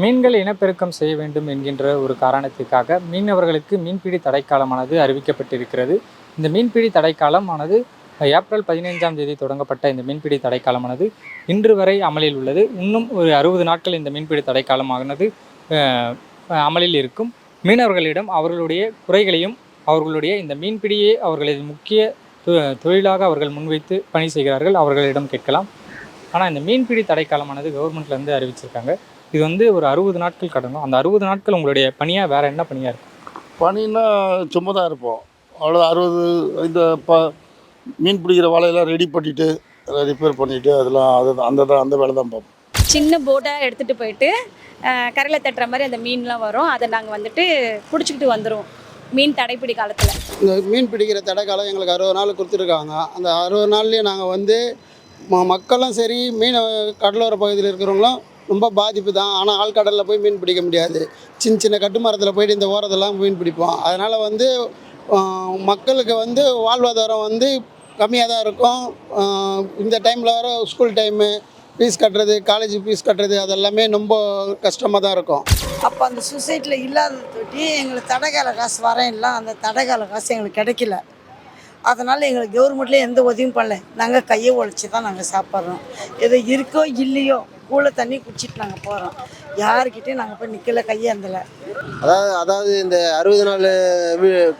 மீன்கள் இனப்பெருக்கம் செய்ய வேண்டும் என்கின்ற ஒரு காரணத்திற்காக மீனவர்களுக்கு மீன்பிடி தடைக்காலமானது அறிவிக்கப்பட்டிருக்கிறது. இந்த மீன்பிடி தடைக்காலமானது ஏப்ரல் 15ஆம் தேதி தொடங்கப்பட்ட இந்த மீன்பிடி தடைக்காலமானது இன்று வரை அமலில் உள்ளது. இன்னும் ஒரு 60 நாட்கள் இந்த மீன்பிடி தடைக்காலமானது அமலில் இருக்கும். மீனவர்களிடம் அவர்களுடைய குறைகளையும் அவர்களுடைய இந்த மீன்பிடியே அவர்களது முக்கிய தொழிலாக அவர்கள் முன்வைத்து பணி செய்கிறார்கள், அவர்களிடம் கேட்கலாம். ஆனால் இந்த மீன்பிடி தடைக்காலமானது கவர்மெண்ட்லேருந்து அறிவிச்சிருக்காங்க. இது வந்து ஒரு 60 நாட்கள் கடந்தும். அந்த 60 நாட்கள் உங்களுடைய பணியாக வேறு என்ன பணியாக இருக்கும்? பணின்னா சும்மா தான் இருப்போம். அவ்வளோ 60 இந்த மீன் பிடிக்கிற வலையெல்லாம் ரெடி பண்ணிவிட்டு ரிப்பேர் பண்ணிவிட்டு அதெல்லாம் அந்த வேலை தான் பார்ப்போம். சின்ன போட்டாக எடுத்துகிட்டு போயிட்டு கரையில் தட்டுற மாதிரி அந்த மீன்லாம் வரும். அதை நாங்கள் வந்துட்டு பிடிச்சிக்கிட்டு வந்துடுவோம் மீன் தடைப்பிடி காலத்தில். இந்த மீன் பிடிக்கிற தடை காலம் எங்களுக்கு 60 நாள் கொடுத்துருக்காங்க. அந்த 60 நாள்லேயும் நாங்கள் வந்து மக்களும் சரி கடலோர பகுதியில் இருக்கிறவங்களும் ரொம்ப பாதிப்பு தான். ஆனால் ஆழ்கடலில் போய் மீன் பிடிக்க முடியாது. சின்ன சின்ன கட்டு மரத்தில் போயிட்டு இந்த ஓரத்தெல்லாம் மீன் பிடிப்போம். அதனால் வந்து மக்களுக்கு வந்து வாழ்வாதாரம் வந்து கம்மியாக தான் இருக்கும். இந்த டைமில் வர ஸ்கூல் டைமு ஃபீஸ் கட்டுறது, காலேஜ் ஃபீஸ் கட்டுறது அதெல்லாமே ரொம்ப கஷ்டமாக தான் இருக்கும். அப்போ அந்த சொசைட்டியில் இல்லாத தொட்டி எங்களுக்கு தடைக்கால காசு இல்லை. அந்த தடைக்கால காசு எங்களுக்கு கிடைக்கல. அதனால் எங்களுக்கு கவர்மெண்ட்லேயே எந்த உதவியும் பண்ணல. நாங்கள் கையை உழைச்சி தான் நாங்கள் சாப்பிட்றோம். எது இருக்கோ இல்லையோ கூழ தண்ணி குடிச்சிட்டு நாங்கள் போகிறோம். யாருக்கிட்டையும் நாங்கள் போய் நிற்கல, கையேந்தலை. அதாவது இந்த 60 நாள்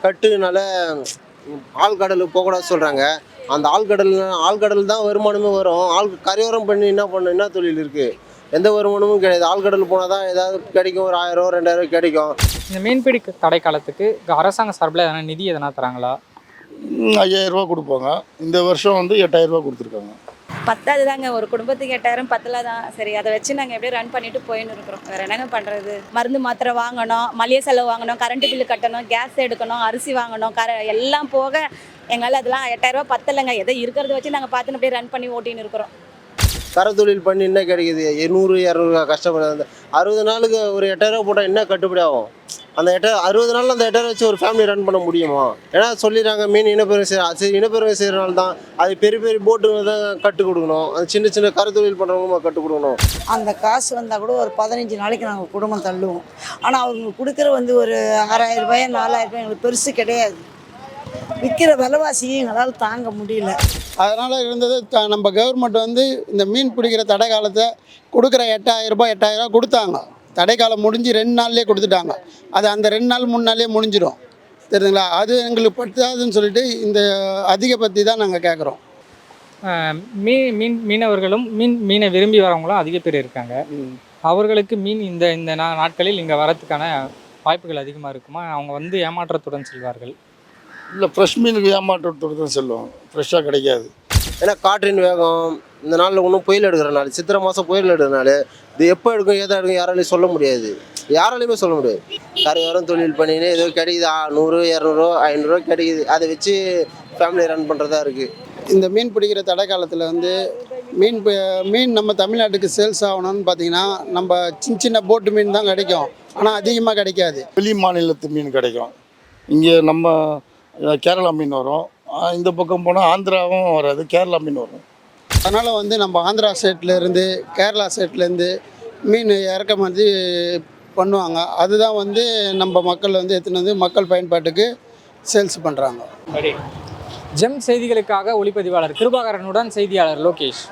கட்டுனால ஆழ்கடலுக்கு போகக்கூடாது சொல்கிறாங்க. அந்த ஆழ்கடல் தான் வருமானமே வரும். கரையோரம் பண்ணி என்ன தொழில் இருக்குது? எந்த வருமானமும் கிடையாது. ஆழ்கடல் போனால் தான் ஏதாவது கிடைக்கும். ஒரு 1000 2000 கிடைக்கும். இந்த மீன்பிடி தடை காலத்துக்கு அரசாங்க சார்பில் எதனா நிதி எதனா தராங்களா? 5000 ரூபா கொடுப்பாங்க. இந்த வருஷம் வந்து 8000 ரூபா கொடுத்துருக்காங்க. பத்தாது தாங்க, ஒரு குடும்பத்துக்கு 8000 பத்தல தான். சரி, அதை வச்சு நாங்கள் எப்படியே ரன் பண்ணிட்டு போயின்னு இருக்கிறோம். வேறு என்னங்க பண்ணுறது? மருந்து மாத்திரை வாங்கணும், மளிகை செலவு வாங்கணும், கரண்ட்டு பில்லு கட்டணும், கேஸ் எடுக்கணும், அரிசி வாங்கணும், எல்லாம் போக எங்களால் அதெல்லாம் 8000 ரூபா பத்தலைங்க. எதை இருக்கிறத வச்சு நாங்கள் பார்த்துன்னு அப்படியே ரன் பண்ணி ஓட்டின்னு இருக்கிறோம். கரை தொழில் பண்ணி என்ன கிடைக்குது? 100 200 கஷ்டப்படுது. அந்த 60 நாளுக்கு ஒரு 8000 ரூபா போட்டால் என்ன கட்டுப்படி ஆகும்? அந்த 60 நாளில் அந்த 8000 வச்சு ஒரு ஃபேமிலி ரன் பண்ண முடியுமா? ஏன்னா சொல்லிடுறாங்க மீன் இனப்பெருக்கம் சரி, இனப்பெருக்கம் செய்கிறனால தான் அது பெரிய போட்டு தான் கற்றுக் கொடுக்கணும். அது சின்ன சின்ன கரை தொழில் பண்ணுறவங்க கற்றுக் கொடுக்கணும். அந்த காசு வந்தால் கூட ஒரு 15 நாளைக்கு நாங்கள் குடும்பம் தள்ளுவோம். ஆனால் அவங்க கொடுக்குற வந்து ஒரு 6000 ரூபாய் 4000 ரூபாய் எங்களுக்கு பெருசு கிடையாது. விற்கிற விலைவாசியை எங்களால் தாங்க முடியல. அதனால் இருந்தது நம்ம கவர்மெண்ட் வந்து இந்த மீன் பிடிக்கிற தடை காலத்தை கொடுக்குற 8000 ரூபா கொடுத்தாங்க. தடைக்காலம் முடிஞ்சு 2 நாள்லேயே கொடுத்துட்டாங்க. அது அந்த 2 நாள் 3 நாள்லேயே முடிஞ்சிடும். தெரியுதுங்களா? அது எங்களுக்கு பத்தாதுன்னு சொல்லிட்டு இந்த அதிக பற்றி தான் நாங்கள் கேட்குறோம். மீனவர்களும் மீனை விரும்பி வரவங்களும் அதிக பேர் இருக்காங்க. அவர்களுக்கு மீன் இந்த நாட்களில் இங்கே வரத்துக்கான வாய்ப்புகள் அதிகமாக இருக்குமா? அவங்க வந்து ஏமாற்றத்துடன் செல்வார்கள். இல்லை, ஃப்ரெஷ் மீனுக்கு ஏமாற்றத்தோடு தான் செல்லும். ஃப்ரெஷ்ஷாக கிடைக்காது. ஏன்னா காற்றின் வேகம் இந்த நாளில் ஒன்றும் புயல் எடுக்கிறனால, சித்திரை மாதம் புயல் எடுக்கிறனால இது எப்போ எடுக்கும் எதை எடுக்கும் யாராலையும் சொல்ல முடியாது. யாராலையுமே சொல்ல முடியாது. கரையோரம் தொழில் பண்ணின்னு ஏதோ கிடைக்குது. 100 200 500 கிடைக்குது. அதை வச்சு ஃபேமிலி ரன் பண்ணுறதா இருக்குது. இந்த மீன் பிடிக்கிற தடை காலத்தில் வந்து மீன் நம்ம தமிழ்நாட்டுக்கு சேல்ஸ் ஆகணும்னு பார்த்தீங்கன்னா நம்ம சின்ன போட்டு மீன் தான் கிடைக்கும். ஆனால் அதிகமாக கிடைக்காது. வெளி மாநிலத்து மீன் கிடைக்கும். இங்கே நம்ம கேரளா மீன் வரும். இந்த பக்கம் போனால் ஆந்திராவும் வராது, கேரளா மீன் வரும். அதனால் வந்து நம்ம ஆந்திரா ஸ்டேட்லேருந்து கேரளா ஸ்டேட்லேருந்து மீன் இறக்குமதி பண்ணுவாங்க. அதுதான் வந்து நம்ம மக்கள் வந்து எடுத்துன்னு வந்து மக்கள் பயன்பாட்டுக்கு சேல்ஸ் பண்ணுறாங்க. ஜெம் செய்திகளுக்காக ஒளிப்பதிவாளர் கிருபாகரனுடன் செய்தியாளர் லோகேஷ்.